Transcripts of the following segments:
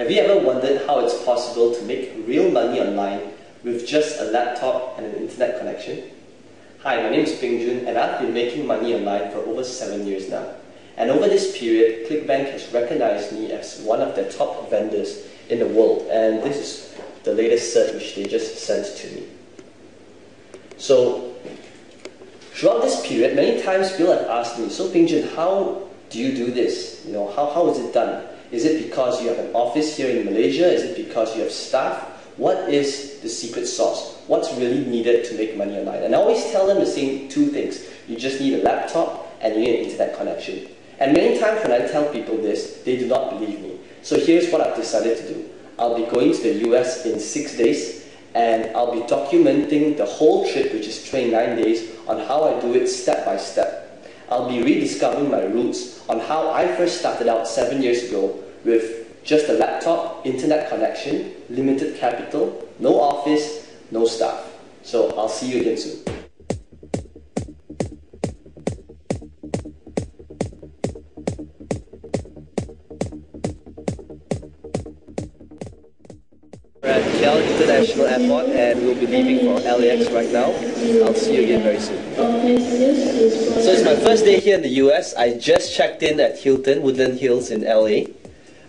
Have you ever wondered how it's possible to make real money online with just a laptop and an internet connection? Hi, my name is Peng Joon and I've been making money online for over 7 years now. And over this period, ClickBank has recognized me as one of their top vendors in the world, and this is the latest cert which they just sent to me. So, throughout this period, many times people have asked me, so Peng Joon, how do you do this? How is it done? Is it because you have an office here in Malaysia? Is it because you have staff? What is the secret sauce? What's really needed to make money online? And I always tell them the same two things. You just need a laptop and you need an internet connection. And many times when I tell people this, they do not believe me. So here's what I've decided to do. I'll be going to the US in 6 days, and I'll be documenting the whole trip, which is 29 days, on how I do it step by step. I'll be rediscovering my roots on how I first started out 7 years ago with just a laptop, internet connection, limited capital, no office, no staff. So I'll see you again soon. We're at Chow International Airport and we'll be leaving for LAX right now. I'll see you again very soon. So it's my first day here in the US. I just checked in at Hilton, Woodland Hills in LA.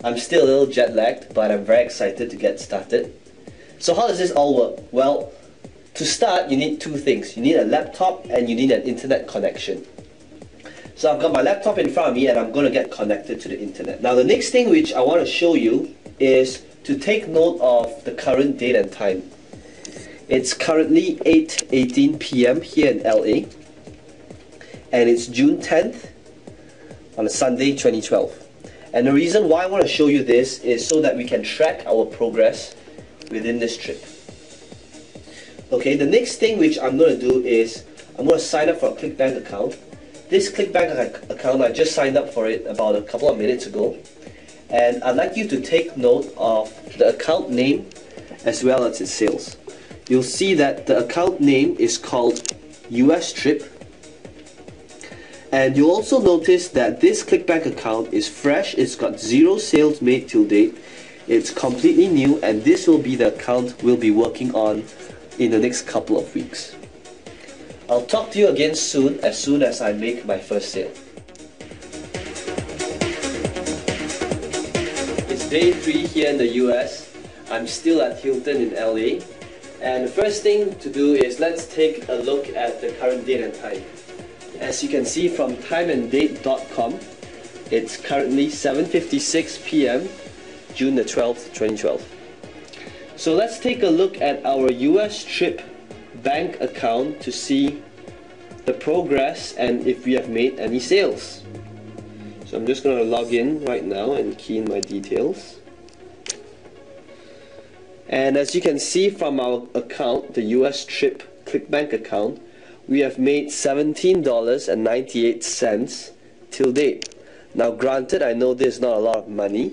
I'm still a little jet lagged, but I'm very excited to get started. So how does this all work? Well, to start you need two things. You need a laptop and you need an internet connection. So I've got my laptop in front of me and I'm going to get connected to the internet. Now the next thing which I want to show you is to take note of the current date and time. It's currently 8:18 p.m. here in LA, and it's June 10th on a Sunday 2012. And the reason why I want to show you this is so that we can track our progress within this trip. Okay, the next thing which I'm going to do is I'm going to sign up for a ClickBank account. This ClickBank account, I just signed up for it about a couple of minutes ago. And I'd like you to take note of the account name as well as its sales. You'll see that the account name is called US Trip. And you'll also notice that this ClickBank account is fresh. It's got 0 sales made till date. It's completely new, and this will be the account we'll be working on in the next couple of weeks. I'll talk to you again soon as I make my first sale. Day 3 here in the US. I'm still at Hilton in LA, and the first thing to do is let's take a look at the current date and time. As you can see from timeanddate.com, it's currently 7:56 p.m. June the 12th, 2012. So let's take a look at our US Trip bank account to see the progress and if we have made any sales. So I'm just going to log in right now and key in my details. And as you can see from our account, the US Trip ClickBank account, we have made $17.98 till date. Now granted, I know this is not a lot of money,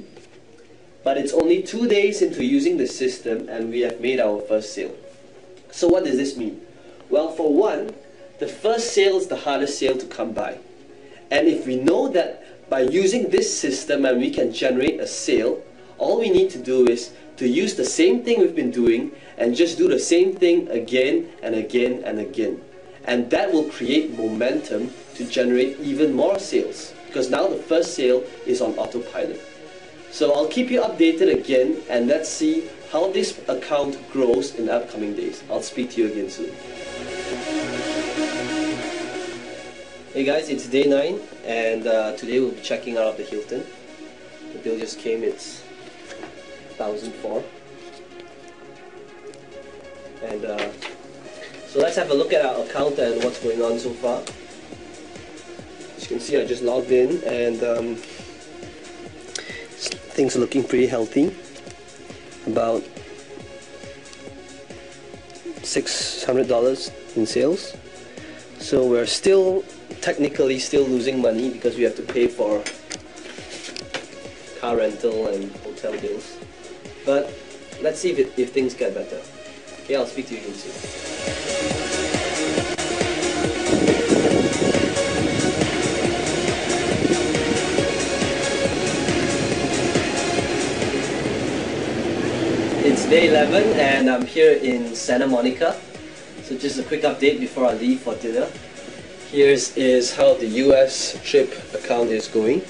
but it's only 2 days into using the system and we have made our first sale. So what does this mean? Well, for one, the first sale is the hardest sale to come by. And if we know that by using this system and we can generate a sale, all we need to do is to use the same thing we've been doing and just do the same thing again and again and again. And that will create momentum to generate even more sales, because now the first sale is on autopilot. So I'll keep you updated again, and let's see how this account grows in the upcoming days. I'll speak to you again soon. Hey guys, it's day 9 and today we'll be checking out of the Hilton. The bill just came, it's 1,004. And so let's have a look at our account and what's going on so far. As you can see, I just logged in and things are looking pretty healthy. About $600 in sales. So we're technically still losing money because we have to pay for car rental and hotel bills. But let's see if things get better. Okay, I'll speak to you again soon. It's day 11 and I'm here in Santa Monica. So just a quick update before I leave for dinner. Here's how the US trip account is going.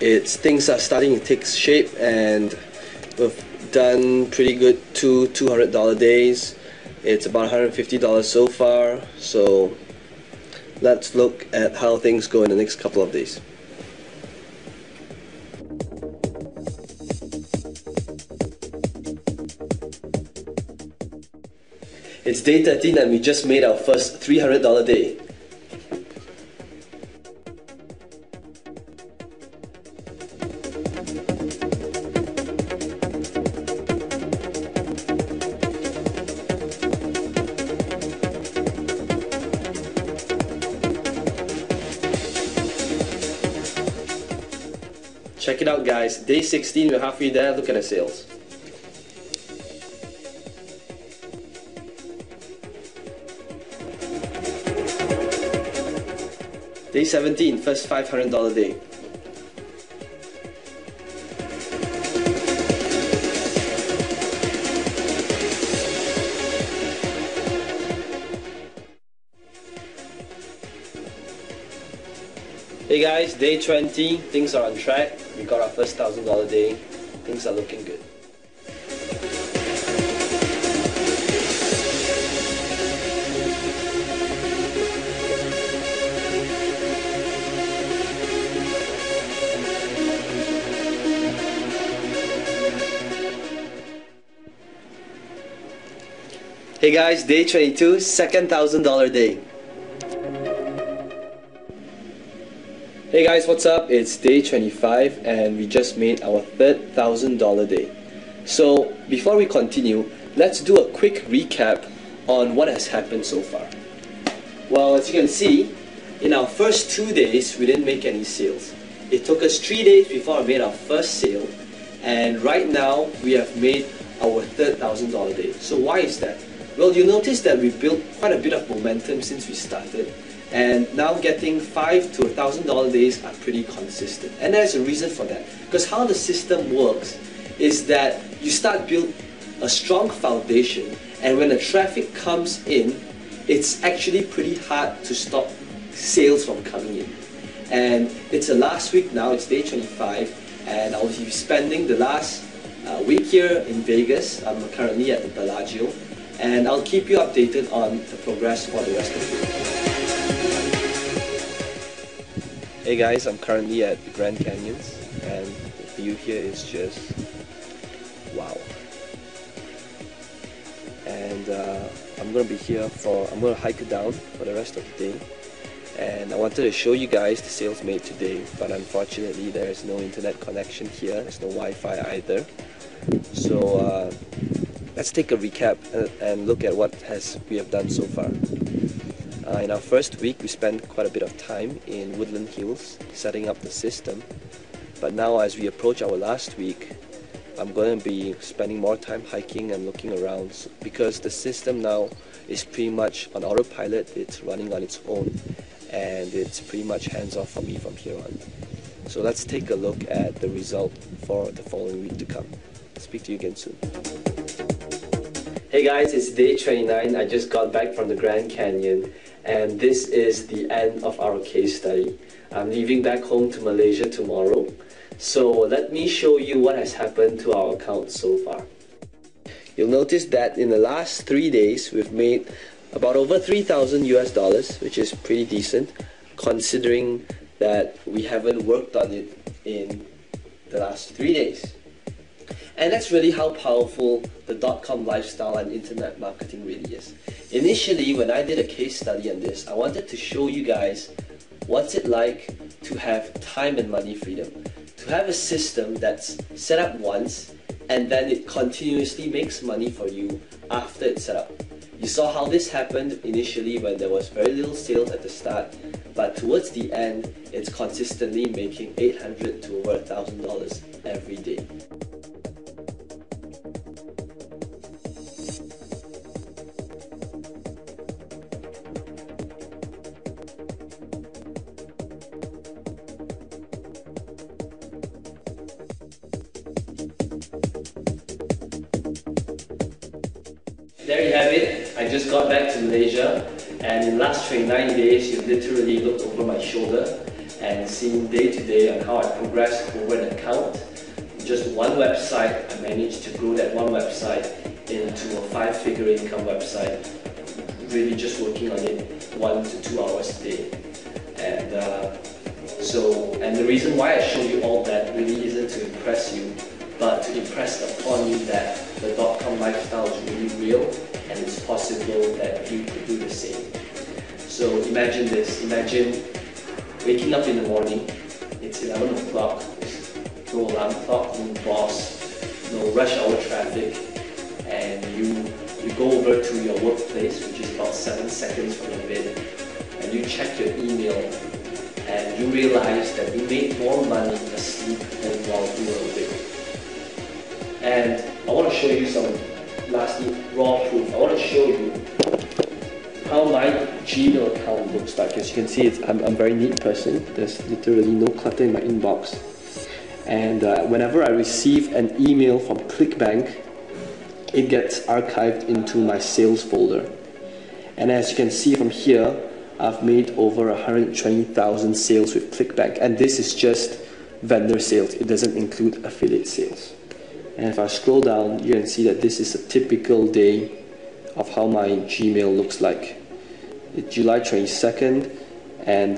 Things are starting to take shape and we've done pretty good $200 days. It's about $150 so far. So let's look at how things go in the next couple of days. It's day 13 and we just made our first $300 day. Check it out guys, day 16, we're halfway there, look at the sales. Day 17, first $500 day. Hey guys, day 20, things are on track. We got our first $1,000 day. Things are looking good. Hey guys, day 22, second $1,000 day. Hey guys, what's up? It's day 25 and we just made our third $1,000 day. So before we continue, let's do a quick recap on what has happened so far. Well, as you can see, in our first 2 days, we didn't make any sales. It took us 3 days before we made our first sale, and right now we have made our third $1,000 day. So why is that? Well, you notice that we built quite a bit of momentum since we started, and now getting $5 to $1,000 days are pretty consistent. And there's a reason for that. Because how the system works is that you start build a strong foundation, and when the traffic comes in, it's actually pretty hard to stop sales from coming in. And it's the last week now, it's day 25, and I'll be spending the last week here in Vegas. I'm currently at the Bellagio, and I'll keep you updated on the progress for the rest of the week. Hey guys, I'm currently at the Grand Canyons, and the view here is just wow. And I'm gonna be here I'm gonna hike it down for the rest of the day. And I wanted to show you guys the sales made today, but unfortunately there is no internet connection here. There's no Wi-Fi either. So let's take a recap and look at what we have done so far. In our first week, we spent quite a bit of time in Woodland Hills setting up the system. But now as we approach our last week, I'm going to be spending more time hiking and looking around, because the system now is pretty much on autopilot. It's running on its own, and it's pretty much hands-off for me from here on. So let's take a look at the result for the following week to come. Speak to you again soon. Hey guys, it's day 29. I just got back from the Grand Canyon, and this is the end of our case study. I'm leaving back home to Malaysia tomorrow. So let me show you what has happened to our account so far. You'll notice that in the last 3 days, we've made about over $3,000 US, which is pretty decent, considering that we haven't worked on it in the last 3 days. And that's really how powerful the .com lifestyle and internet marketing really is. Initially, when I did a case study on this, I wanted to show you guys what's it like to have time and money freedom. To have a system that's set up once and then it continuously makes money for you after it's set up. You saw how this happened initially when there was very little sales at the start, but towards the end, it's consistently making $800 to over $1,000 every day. there you have it. I just got back to Malaysia, and in the last 29 days, you've literally looked over my shoulder and seen day to day on how I progressed over an account. Just one website, I managed to grow that one website into a 5-figure income website, really just working on it 1 to 2 hours a day. And the reason why I show you all that really isn't to impress you, but to impress upon you that the .com lifestyle is really real and it's possible that you could do the same. So imagine this, imagine waking up in the morning, it's 11 o'clock, there's no alarm clock, no boss, no rush hour traffic, and you go over to your workplace, which is about 7 seconds from your bed, and you check your email, and you realize that you made more money asleep than while you were awake. And I want to show you some lastly raw proof. I want to show you how my Gmail account looks like. As you can see, I'm a very neat person. There's literally no clutter in my inbox. And whenever I receive an email from ClickBank, it gets archived into my sales folder. And as you can see from here, I've made over 120,000 sales with ClickBank, and this is just vendor sales. It doesn't include affiliate sales. And if I scroll down, you can see that this is a typical day of how my Gmail looks like. It's July 22nd, and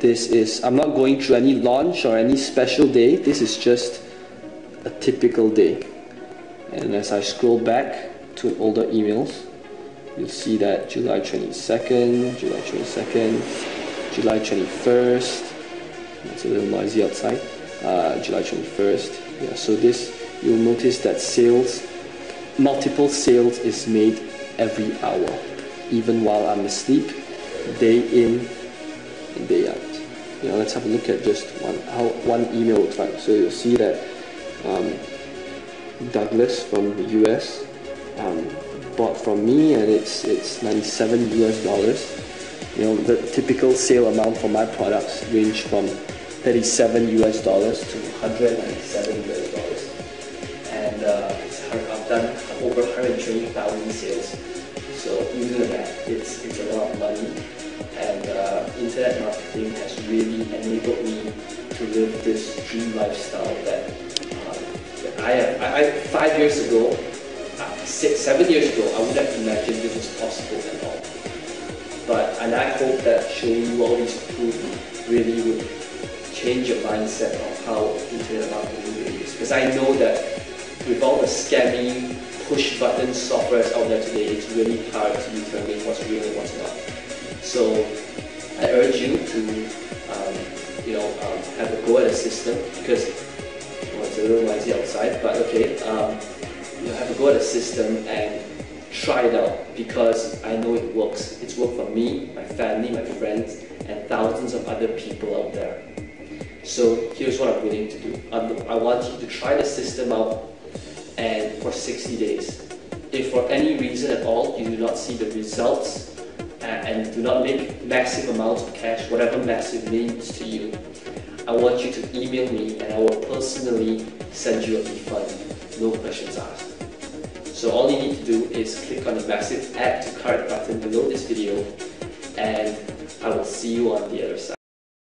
this is, I'm not going through any launch or any special day. This is just a typical day. And as I scroll back to older emails, you'll see that July 22nd, July 22nd, July 21st, it's a little noisy outside, July 21st, yeah, so this, you'll notice that sales, multiple sales is made every hour, even while I'm asleep, day in and day out. You know, let's have a look at just how one email looks like. So you'll see that Douglas from the US bought from me, and it's 97 US dollars. You know, the typical sale amount for my products range from 37 US dollars to 197 US dollars. And I've done over 120,000 sales. So you do the math, it's a lot of money. And internet marketing has really enabled me to live this dream lifestyle that I 5 years ago, 7 years ago, I wouldn't have imagined this was possible at all. And I hope that showing you all these proof really would change your mindset of how internet marketing really is. Because I know that with all the scammy push button softwares out there today, it's really hard to determine what's real and what's not. So I urge you to have a go at a system, because it's a little noisy outside, but okay, have a go at a system and try it out, because I know it works. It's worked for me, my family, my friends, and thousands of other people out there. So here's what I'm willing to do. I want you to try the system out, and for 60 days. If for any reason at all you do not see the results and do not make massive amounts of cash, whatever massive means to you, I want you to email me and I will personally send you a refund, no questions asked. So all you need to do is click on the massive add to cart button below this video, and I will see you on the other side.